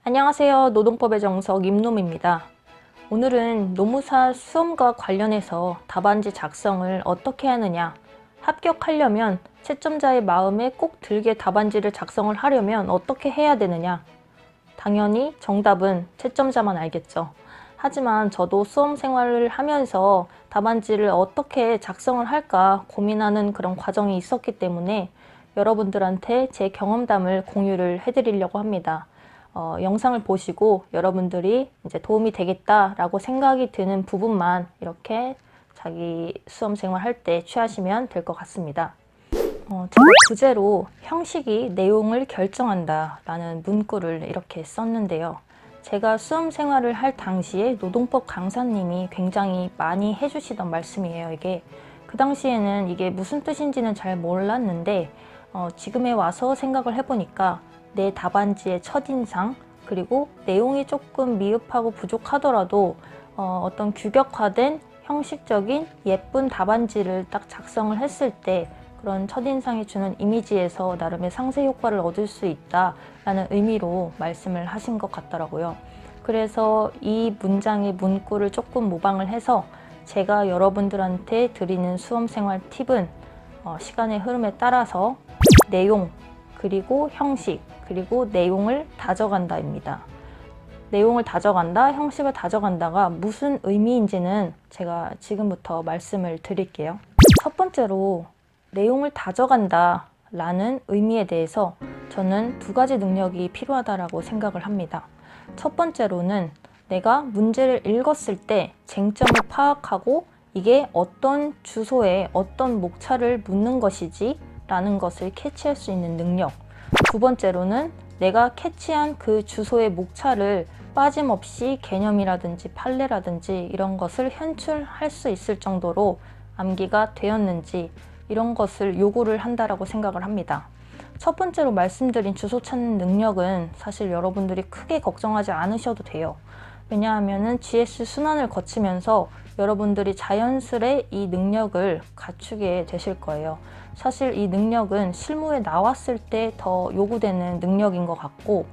안녕하세요. 노동법의 정석 임놈입니다. 오늘은 노무사 수험과 관련해서 답안지 작성을 어떻게 하느냐, 합격하려면 채점자의 마음에 꼭 들게 답안지를 작성을 하려면 어떻게 해야 되느냐. 당연히 정답은 채점자만 알겠죠. 하지만 저도 수험 생활을 하면서 답안지를 어떻게 작성을 할까 고민하는 그런 과정이 있었기 때문에 여러분들한테 제 경험담을 공유를 해드리려고 합니다. 영상을 보시고 여러분들이 이제 도움이 되겠다라고 생각이 드는 부분만 이렇게 자기 수험 생활 할 때 취하시면 될 것 같습니다. 제가 부제로 형식이 내용을 결정한다 라는 문구를 이렇게 썼는데요. 제가 수험 생활을 할 당시에 노동법 강사님이 굉장히 많이 해주시던 말씀이에요. 이게 그 당시에는 이게 무슨 뜻인지는 잘 몰랐는데 지금에 와서 생각을 해보니까 내 답안지의 첫인상, 그리고 내용이 조금 미흡하고 부족하더라도 어떤 규격화된 형식적인 예쁜 답안지를 딱 작성을 했을 때 그런 첫인상이 주는 이미지에서 나름의 상세 효과를 얻을 수 있다라는 의미로 말씀을 하신 것 같더라고요. 그래서 이 문장의 문구를 조금 모방을 해서 제가 여러분들한테 드리는 수험생활 팁은 시간의 흐름에 따라서 내용, 그리고 형식, 그리고 내용을 다져간다입니다. 내용을 다져간다, 형식을 다져간다가 무슨 의미인지는 제가 지금부터 말씀을 드릴게요. 첫 번째로 내용을 다져간다 라는 의미에 대해서 저는 두 가지 능력이 필요하다고 생각을 합니다. 첫 번째로는 내가 문제를 읽었을 때 쟁점을 파악하고 이게 어떤 주소에 어떤 목차를 묻는 것이지 라는 것을 캐치할 수 있는 능력. 두 번째로는 내가 캐치한 그 주소의 목차를 빠짐없이 개념이라든지 판례라든지 이런 것을 현출할 수 있을 정도로 암기가 되었는지 이런 것을 요구를 한다라고 생각을 합니다. 첫 번째로 말씀드린 주소 찾는 능력은 사실 여러분들이 크게 걱정하지 않으셔도 돼요. 왜냐하면 GS 순환을 거치면서 여러분들이 자연스레 이 능력을 갖추게 되실 거예요. 사실 이 능력은 실무에 나왔을 때 더 요구되는 능력인 것 같고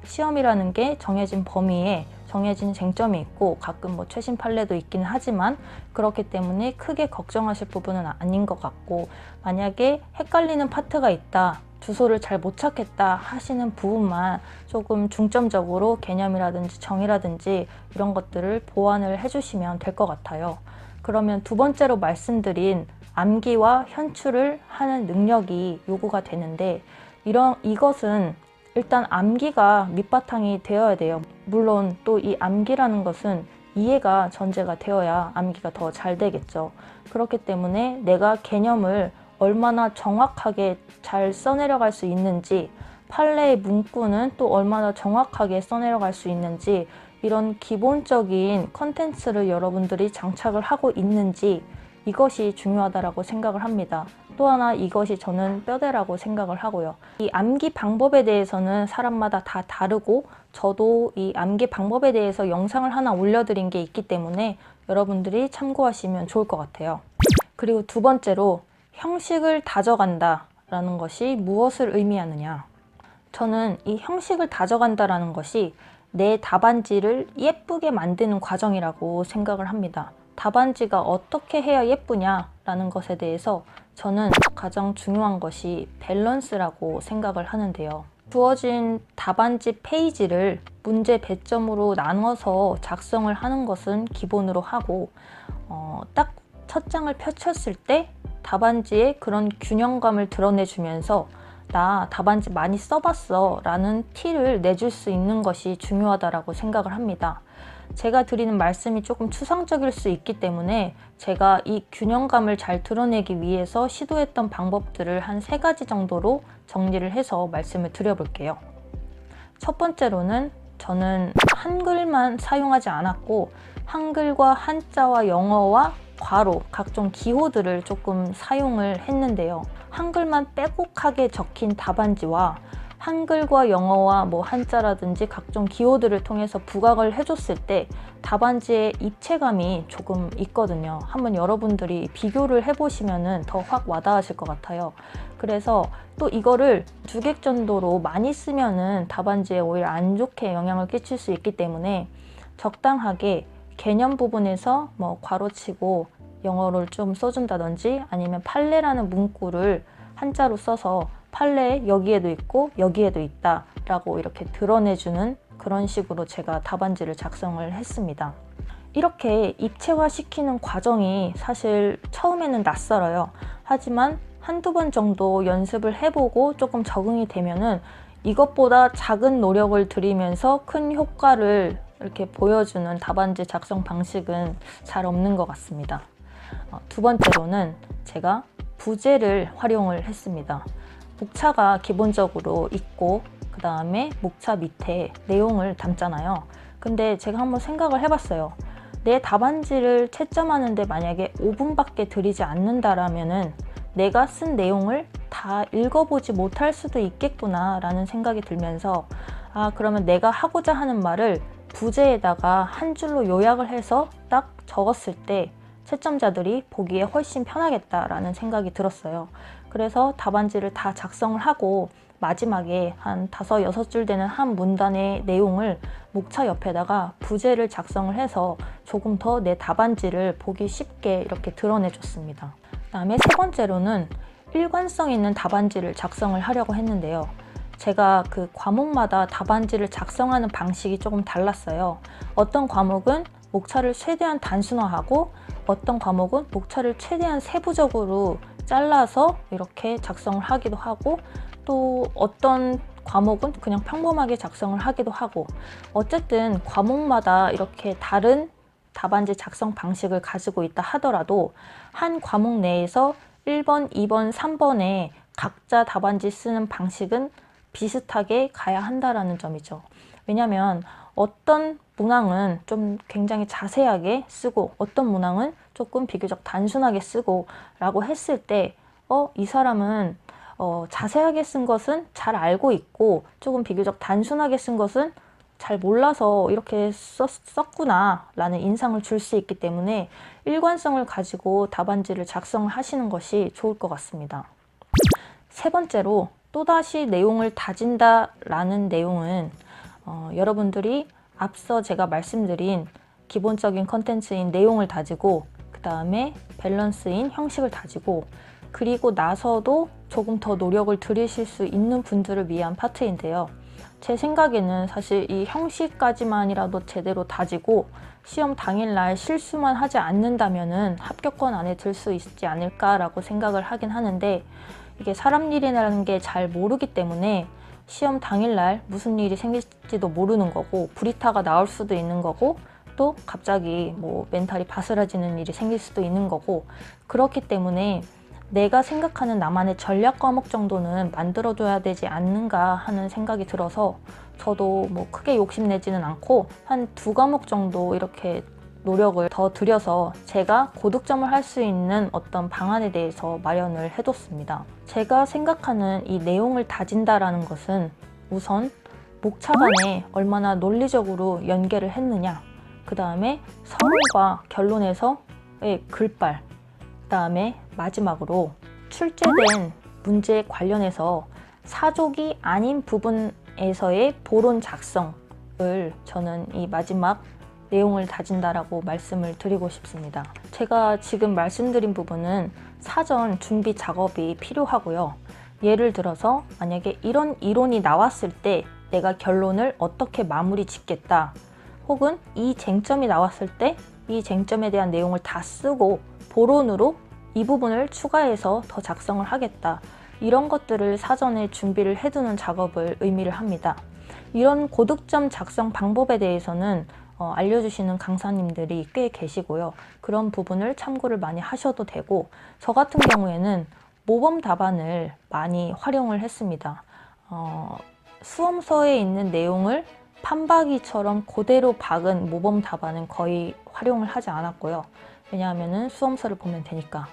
시험이라는 게 정해진 범위에 정해진 쟁점이 있고 가끔 최신 판례도 있기는 하지만 그렇기 때문에 크게 걱정하실 부분은 아닌 것 같고, 만약에 헷갈리는 파트가 있다, 주소를 잘 못 찾겠다 하시는 부분만 조금 중점적으로 개념이라든지 정의라든지 이런 것들을 보완을 해주시면 될 것 같아요. 그러면 두 번째로 말씀드린 암기와 현출을 하는 능력이 요구가 되는데 이것은 일단 암기가 밑바탕이 되어야 돼요. 물론 또 이 암기라는 것은 이해가 전제가 되어야 암기가 더 잘 되겠죠. 그렇기 때문에 내가 개념을 얼마나 정확하게 잘 써내려갈 수 있는지, 판례의 문구는 또 얼마나 정확하게 써내려갈 수 있는지, 이런 기본적인 컨텐츠를 여러분들이 장착을 하고 있는지 이것이 중요하다고 생각을 합니다. 또 하나 이것이 저는 뼈대라고 생각을 하고요. 이 암기 방법에 대해서는 사람마다 다 다르고 저도 이 암기 방법에 대해서 영상을 하나 올려드린 게 있기 때문에 여러분들이 참고하시면 좋을 것 같아요. 그리고 두 번째로 형식을 다져간다 라는 것이 무엇을 의미하느냐. 저는 이 형식을 다져간다라는 것이 내 답안지를 예쁘게 만드는 과정이라고 생각을 합니다. 답안지가 어떻게 해야 예쁘냐라는 것에 대해서 저는 가장 중요한 것이 밸런스라고 생각을 하는데요. 주어진 답안지 페이지를 문제 배점으로 나눠서 작성을 하는 것은 기본으로 하고 딱 첫 장을 펼쳤을 때 답안지에 그런 균형감을 드러내주면서 나 답안지 많이 써봤어 라는 티를 내줄 수 있는 것이 중요하다고 생각을 합니다. 제가 드리는 말씀이 조금 추상적일 수 있기 때문에 제가 이 균형감을 잘 드러내기 위해서 시도했던 방법들을 한 3가지 정도로 정리를 해서 말씀을 드려볼게요. 첫 번째로는 저는 한글만 사용하지 않았고 한글과 한자와 영어와 괄호, 각종 기호들을 조금 사용을 했는데요. 한글만 빼곡하게 적힌 답안지와 한글과 영어와 뭐 한자라든지 각종 기호들을 통해서 부각을 해줬을 때 답안지의 입체감이 조금 있거든요. 한번 여러분들이 비교를 해보시면 더 확 와닿으실 것 같아요. 그래서 또 이거를 주객전도로 많이 쓰면은 답안지에 오히려 안 좋게 영향을 끼칠 수 있기 때문에 적당하게 개념 부분에서 뭐 괄호치고 영어를 좀 써준다든지 아니면 판례라는 문구를 한자로 써서 판례에 여기에도 있고 여기에도 있다 라고 이렇게 드러내주는 그런 식으로 제가 답안지를 작성을 했습니다. 이렇게 입체화 시키는 과정이 사실 처음에는 낯설어요. 하지만 한두 번 정도 연습을 해보고 조금 적응이 되면은 이것보다 작은 노력을 들이면서 큰 효과를 이렇게 보여주는 답안지 작성 방식은 잘 없는 것 같습니다. 두 번째로는 제가 부제를 활용을 했습니다. 목차가 기본적으로 있고 그 다음에 목차 밑에 내용을 담잖아요. 근데 제가 한번 생각을 해봤어요. 내 답안지를 채점하는데 만약에 5분밖에 들이지 않는다라면은 내가 쓴 내용을 다 읽어보지 못할 수도 있겠구나 라는 생각이 들면서 그러면 내가 하고자 하는 말을 부제에다가 한 줄로 요약을 해서 딱 적었을 때 채점자들이 보기에 훨씬 편하겠다라는 생각이 들었어요. 그래서 답안지를 다 작성을 하고 마지막에 한 5, 6줄 되는 한 문단의 내용을 목차 옆에다가 부제를 작성을 해서 조금 더 내 답안지를 보기 쉽게 이렇게 드러내줬습니다. 그다음에 세 번째로는 일관성 있는 답안지를 작성을 하려고 했는데요. 제가 그 과목마다 답안지를 작성하는 방식이 조금 달랐어요. 어떤 과목은 목차를 최대한 단순화하고 어떤 과목은 목차를 최대한 세부적으로 잘라서 이렇게 작성을 하기도 하고 또 어떤 과목은 그냥 평범하게 작성을 하기도 하고 어쨌든 과목마다 이렇게 다른 답안지 작성 방식을 가지고 있다 하더라도 한 과목 내에서 1번, 2번, 3번에 각자 답안지 쓰는 방식은 비슷하게 가야 한다라는 점이죠. 왜냐하면 어떤 문항은 좀 굉장히 자세하게 쓰고 어떤 문항은 조금 비교적 단순하게 쓰고 라고 했을 때 이 사람은 자세하게 쓴 것은 잘 알고 있고 조금 비교적 단순하게 쓴 것은 잘 몰라서 이렇게 썼구나 라는 인상을 줄 수 있기 때문에 일관성을 가지고 답안지를 작성을 하시는 것이 좋을 것 같습니다. 세 번째로 또다시 내용을 다진다 라는 내용은 여러분들이 앞서 제가 말씀드린 기본적인 컨텐츠인 내용을 다지고 그 다음에 밸런스인 형식을 다지고 그리고 나서도 조금 더 노력을 들이실 수 있는 분들을 위한 파트인데요. 제 생각에는 사실 이 형식까지만이라도 제대로 다지고 시험 당일날 실수만 하지 않는다면은 합격권 안에 들 수 있지 않을까라고 생각을 하긴 하는데 이게 사람 일이라는 게 잘 모르기 때문에 시험 당일날 무슨 일이 생길지도 모르는 거고 불이타가 나올 수도 있는 거고 또 갑자기 뭐 멘탈이 바스라지는 일이 생길 수도 있는 거고 그렇기 때문에 내가 생각하는 나만의 전략 과목 정도는 만들어줘야 되지 않는가 하는 생각이 들어서 저도 뭐 크게 욕심내지는 않고 한 2과목 정도 이렇게 노력을 더 들여서 제가 고득점을 할 수 있는 어떤 방안에 대해서 마련을 해뒀습니다. 제가 생각하는 이 내용을 다진다라는 것은 우선 목차 간에 얼마나 논리적으로 연계를 했느냐 그 다음에 서론과 결론에서의 글발 그 다음에 마지막으로 출제된 문제에 관련해서 사족이 아닌 부분에서의 보론 작성을 저는 이 마지막 내용을 다진다라고 말씀을 드리고 싶습니다. 제가 지금 말씀드린 부분은 사전 준비 작업이 필요하고요. 예를 들어서 만약에 이런 이론이 나왔을 때 내가 결론을 어떻게 마무리 짓겠다 혹은 이 쟁점이 나왔을 때 이 쟁점에 대한 내용을 다 쓰고 보론으로 이 부분을 추가해서 더 작성을 하겠다. 이런 것들을 사전에 준비를 해두는 작업을 의미를 합니다. 이런 고득점 작성 방법에 대해서는 알려주시는 강사님들이 꽤 계시고요. 그런 부분을 참고를 많이 하셔도 되고 저 같은 경우에는 모범 답안을 많이 활용을 했습니다. 수험서에 있는 내용을 판박이처럼 그대로 박은 모범 답안은 거의 활용을 하지 않았고요. 왜냐하면 수험서를 보면 되니까.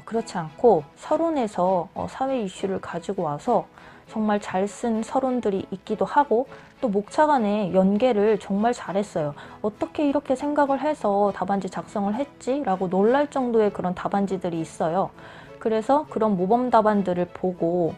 그렇지 않고 서론에서 사회 이슈를 가지고 와서 정말 잘 쓴 서론들이 있기도 하고 또 목차 간의 연계를 정말 잘했어요. 어떻게 이렇게 생각을 해서 답안지 작성을 했지? 라고 놀랄 정도의 그런 답안지들이 있어요. 그래서 그런 모범 답안들을 보고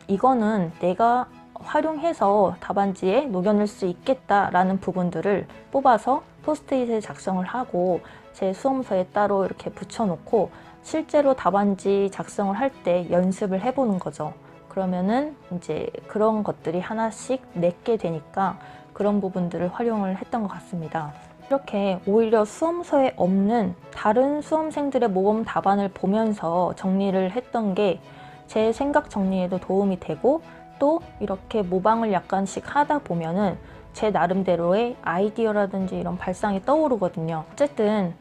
이거는 내가 활용해서 답안지에 녹여낼 수 있겠다라는 부분들을 뽑아서 포스트잇에 작성을 하고 제 수험서에 따로 이렇게 붙여놓고 실제로 답안지 작성을 할 때 연습을 해보는 거죠. 그러면은 이제 그런 것들이 하나씩 내게 되니까 그런 부분들을 활용을 했던 것 같습니다. 이렇게 오히려 수험서에 없는 다른 수험생들의 모범 답안을 보면서 정리를 했던 게 제 생각 정리에도 도움이 되고 또 이렇게 모방을 약간씩 하다 보면은 제 나름대로의 아이디어라든지 이런 발상이 떠오르거든요. 어쨌든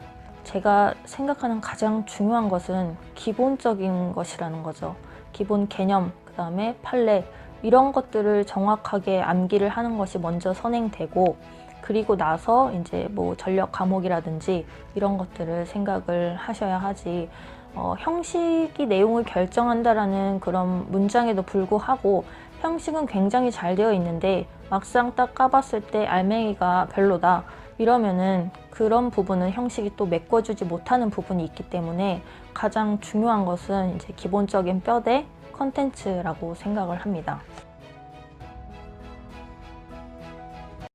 제가 생각하는 가장 중요한 것은 기본적인 것이라는 거죠. 기본 개념, 그 다음에 판례 이런 것들을 정확하게 암기를 하는 것이 먼저 선행되고 그리고 나서 이제 뭐 전력 과목이라든지 이런 것들을 생각을 하셔야 하지 형식이 내용을 결정한다라는 그런 문장에도 불구하고 형식은 굉장히 잘 되어 있는데 막상 딱 까봤을 때 알맹이가 별로다 이러면은 그런 부분은 형식이 또 메꿔주지 못하는 부분이 있기 때문에 가장 중요한 것은 이제 기본적인 뼈대 컨텐츠라고 생각을 합니다.